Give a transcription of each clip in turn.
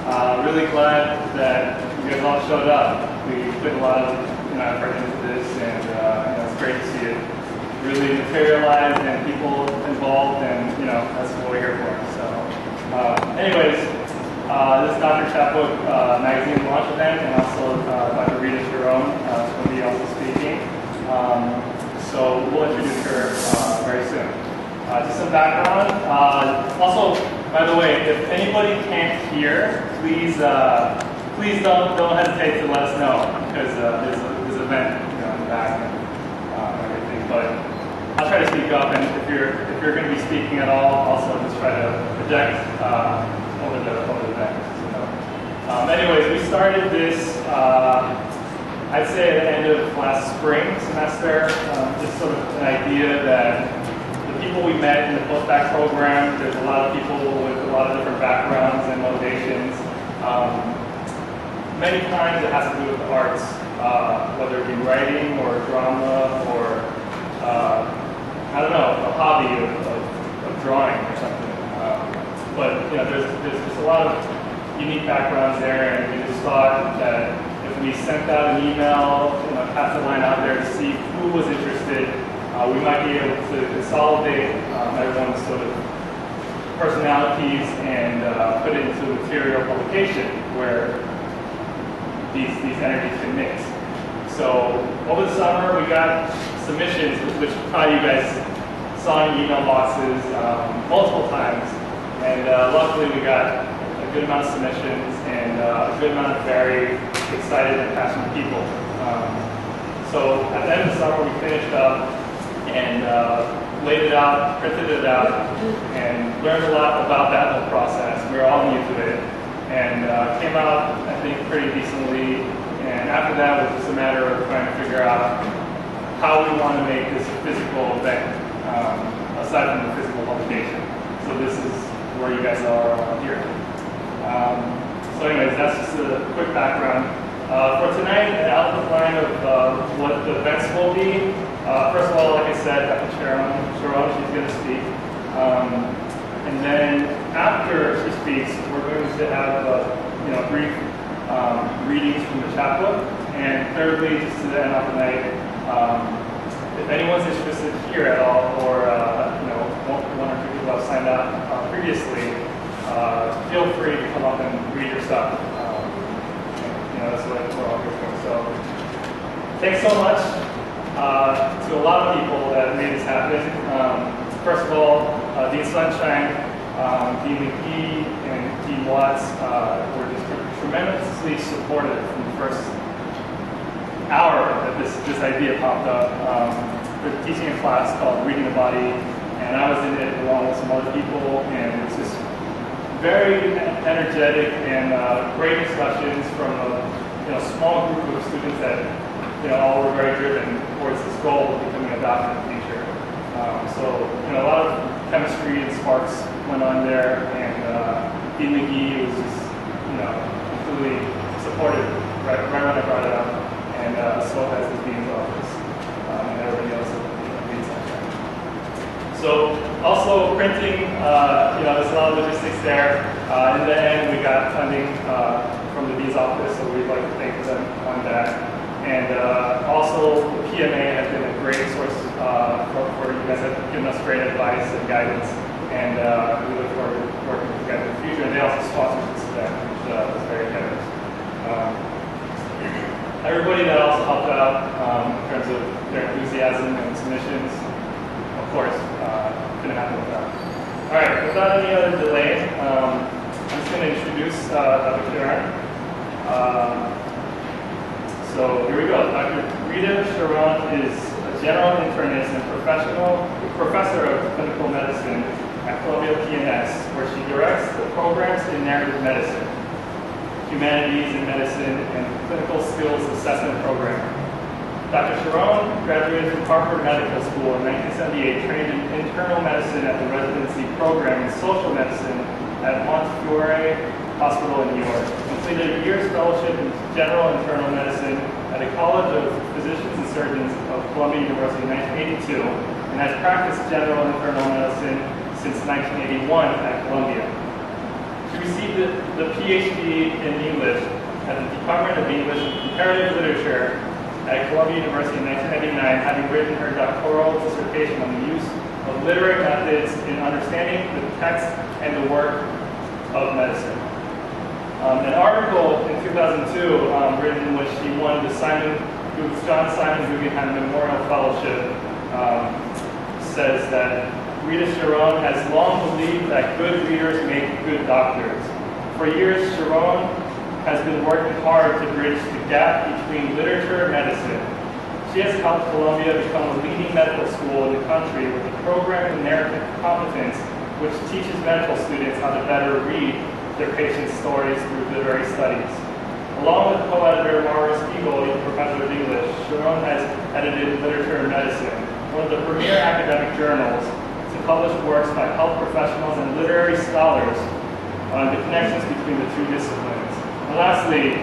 Really glad that you guys all showed up. We put a lot of effort into this, and it's great to see it really materialize and people involved, and that's what we're here for. So, anyways, this is Dr. Chapbook magazine launch event, and also Dr. Rita Sharon is going to be also speaking. So we'll introduce her very soon. Just some background. Also, by the way, if anybody can't hear, please don't hesitate to let us know, because there's a vent in the back and everything. But I'll try to speak up, and if you're going to be speaking at all, also just try to project over the vent. So, anyways, we started this. I'd say at the end of last spring semester, just sort of an idea that the people we met in the postbac program, there's a lot of people with a lot of different backgrounds and motivations. Many times it has to do with the arts, whether it be writing or drama or, I don't know, a hobby of drawing or something. But there's just a lot of unique backgrounds there, and we just thought that if we sent out an email, passed the line out there to see who was interested, we might be able to consolidate everyone's sort of personalities and put it into material publication where these energies can mix. So over the summer, we got submissions, which probably you guys saw in email boxes multiple times, and luckily we got a good amount of submissions and a good amount of very excited and passionate people. So at the end of the summer, we finished up and laid it out, printed it out, and learned a lot about that whole process. We were all new to it, and came out, I think, pretty decently. And after that, it was just a matter of trying to figure out how we want to make this a physical event, aside from the physical publication. So this is where you guys are here. So anyways, that's just a quick background. For tonight, an outline of what the events will be. First of all, like I said, Dr. Sharon, she's going to speak. And then after she speaks, we're going to have brief readings from the chapbook. And thirdly, just to end off the night, if anyone's interested here at all, or one or two people have signed up previously, feel free to come up and read your stuff. That's what we're all here for. So, thanks so much to a lot of people that made this happen. First of all, Dean Sunshine, Dean McGee, and Dean Watts were just tremendously supportive from the first hour that this idea popped up. They're teaching a class called Reading the Body, and I was in it along with some other people, and it was just very energetic and great discussions from a small group of students that all were very driven towards this goal of becoming a doctor in the future. So a lot of chemistry and sparks went on there, and Dean McGee was just completely supportive right when I brought it up, and so has the dean's office and everybody else at Dean Sunshine. So also printing, there's a lot of logistics there. In the end, we got funding from the dean's office, so we'd like to thank them on that. And also, the PMA has been a great source for you guys. Have given us great advice and guidance, and we look forward to working with you guys in the future. And they also sponsored this event, which was very generous. Everybody that also helped out in terms of their enthusiasm and submissions, of course, couldn't happen without. All right, without any other delay, I'm just going to introduce Dr. Sharon. So here we go. Dr. Rita Sharon is a general internist and professor of clinical medicine at Columbia PNS, where she directs the programs in narrative medicine, humanities in medicine, and clinical skills assessment program. Dr. Sharon graduated from Harvard Medical School in 1978, trained in internal medicine at the residency program in social medicine at Montefiore Hospital in New York. Completed a year's fellowship in general internal medicine at the College of Physicians and Surgeons of Columbia University in 1982, and has practiced general internal medicine since 1981 at Columbia. She received the PhD in English at the Department of English and Comparative Literature at Columbia University in 1999, having written her doctoral dissertation on the use of literary methods in understanding the text and the work of medicine. An article in 2002 written when she won the John Simon Guggenheim Memorial Fellowship says that Rita Sharon has long believed that good readers make good doctors. For years, Sharon has been working hard to bridge the gap between literature and medicine. She has helped Columbia become a leading medical school in the country with a program in narrative competence which teaches medical students how to better read their patients' stories through literary studies. Along with co-editor Mara Spiegel, a professor of English, Sharon has edited Literature and Medicine, one of the premier academic journals to publish works by health professionals and literary scholars on the connections between the two disciplines. And lastly,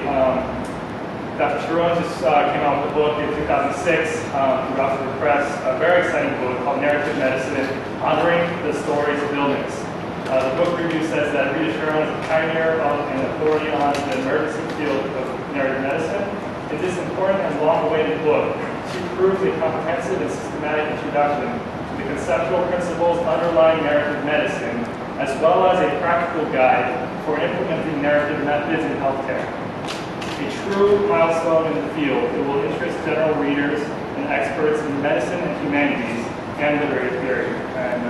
Dr. Sharon just came out with a book in 2006 through Oxford Press, a very exciting book called Narrative Medicine, Honoring the Stories of Illness. The book review says that Rita Sharon is a pioneer of and authority on the emergency field of narrative medicine. In this important and long-awaited book, she proves a comprehensive and systematic introduction to the conceptual principles underlying narrative medicine, as well as a practical guide for implementing narrative methods in healthcare. A true milestone in the field, it will interest general readers and experts in medicine and humanities and literary theory. And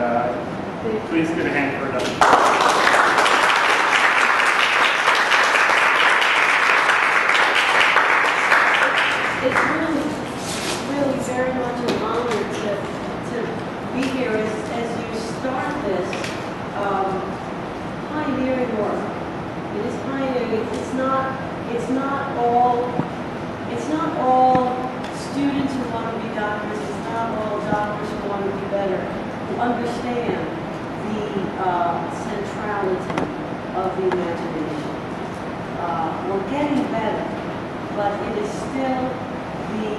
please give a hand for them. It's really very much an honor to be here as you start this pioneering work. It is pioneering. It's not all students who want to be doctors. It's not all doctors who want to be better, who understand the centrality of the imagination. We're getting better, but it is still the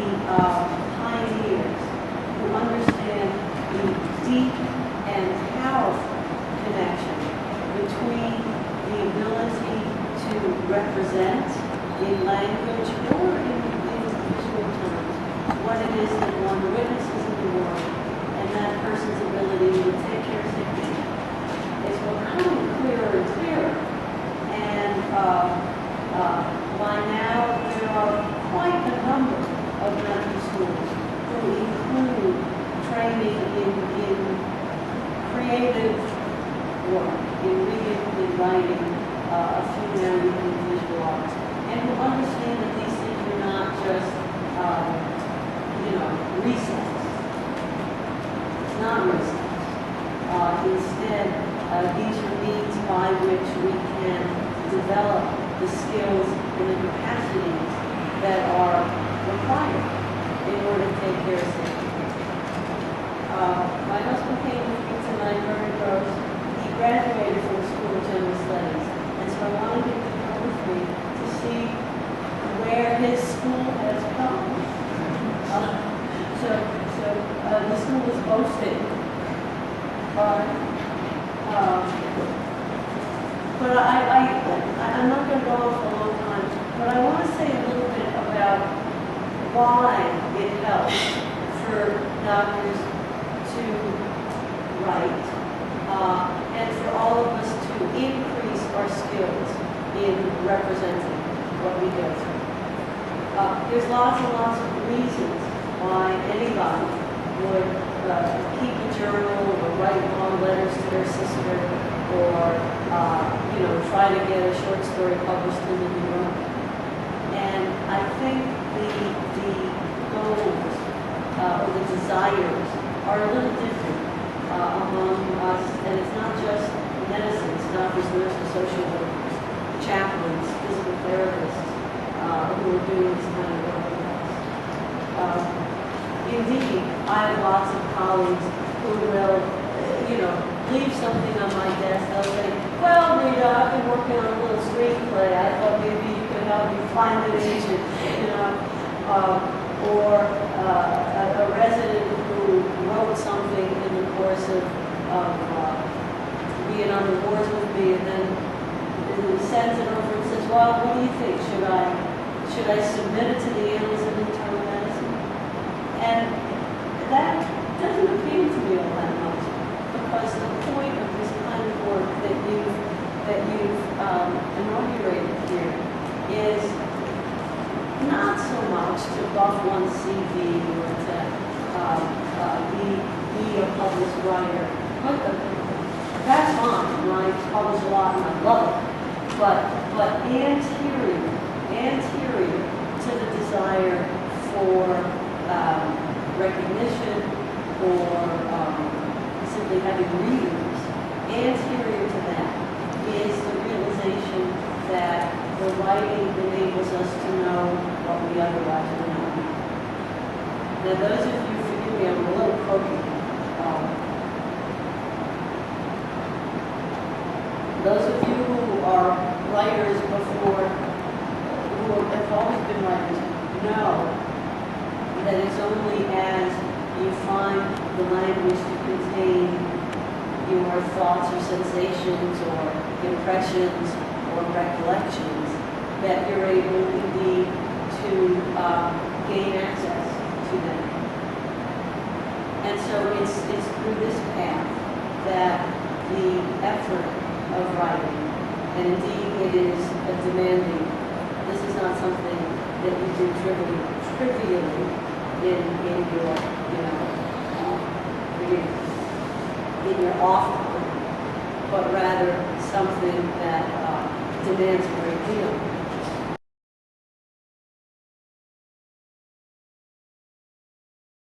pioneers who understand the deep and powerful connection between the ability to represent in language or in visual terms what it is that one witnesses in the world, and that person's ability to take care of sick people is becoming clearer and clearer. And by now there are quite a number of medical schools who include training in creative work, in reading, in writing, a few now in visual arts, and who understand that these things are not just, recess. It's not recess. Instead, these are means by which we can develop the skills and the capacities that are required in order to take care of sick people. My husband came with me tonight, very close. He graduated from the School of General Studies, and so I wanted him to come with me to see where his school has come. The school is boasting, but I'm not going to go on for a long time, but I want to say a little bit about why it helps for doctors to write, and for all of us to increase our skills in representing what we go through. There's lots and lots of reasons why anybody would keep a journal or write long letters to their sister or try to get a short story published in the New Yorker. And I think the goals or the desires are a little different among us, and it's not just medicine, it's doctors, nurses, social workers, chaplains, physical therapists who are doing this kind of work with us. Indeed, I have lots of colleagues who will, leave something on my desk. They'll say, well, Rita, I've been working on a little screenplay. I thought maybe you could help me find an agent, or a resident who wrote something in the course of being on the boards with me, and then who sends it over and says, well, what do you think? Should I submit it to the Annals of Internal Medicine? And that doesn't appeal to me all that much, because the point of this kind of work that you've inaugurated here is not so much to buff one's CV or to be a published writer. But that's fine, and I publish a lot and I love it. But anterior to the desire for recognition or simply having readers, anterior to that is the realization that the writing enables us to know what we otherwise would not know. Now, those of you, forgive me, I'm a little croaky. Those of you who are writers before, who have always been writers, know that it's only as you find the language to contain your thoughts or sensations or impressions or recollections that you're able indeed to gain access to them. And so it's through this path that the effort of writing, and indeed it is a demanding, this is not something that you do trivially in your, in your off time, but rather something that demands a great deal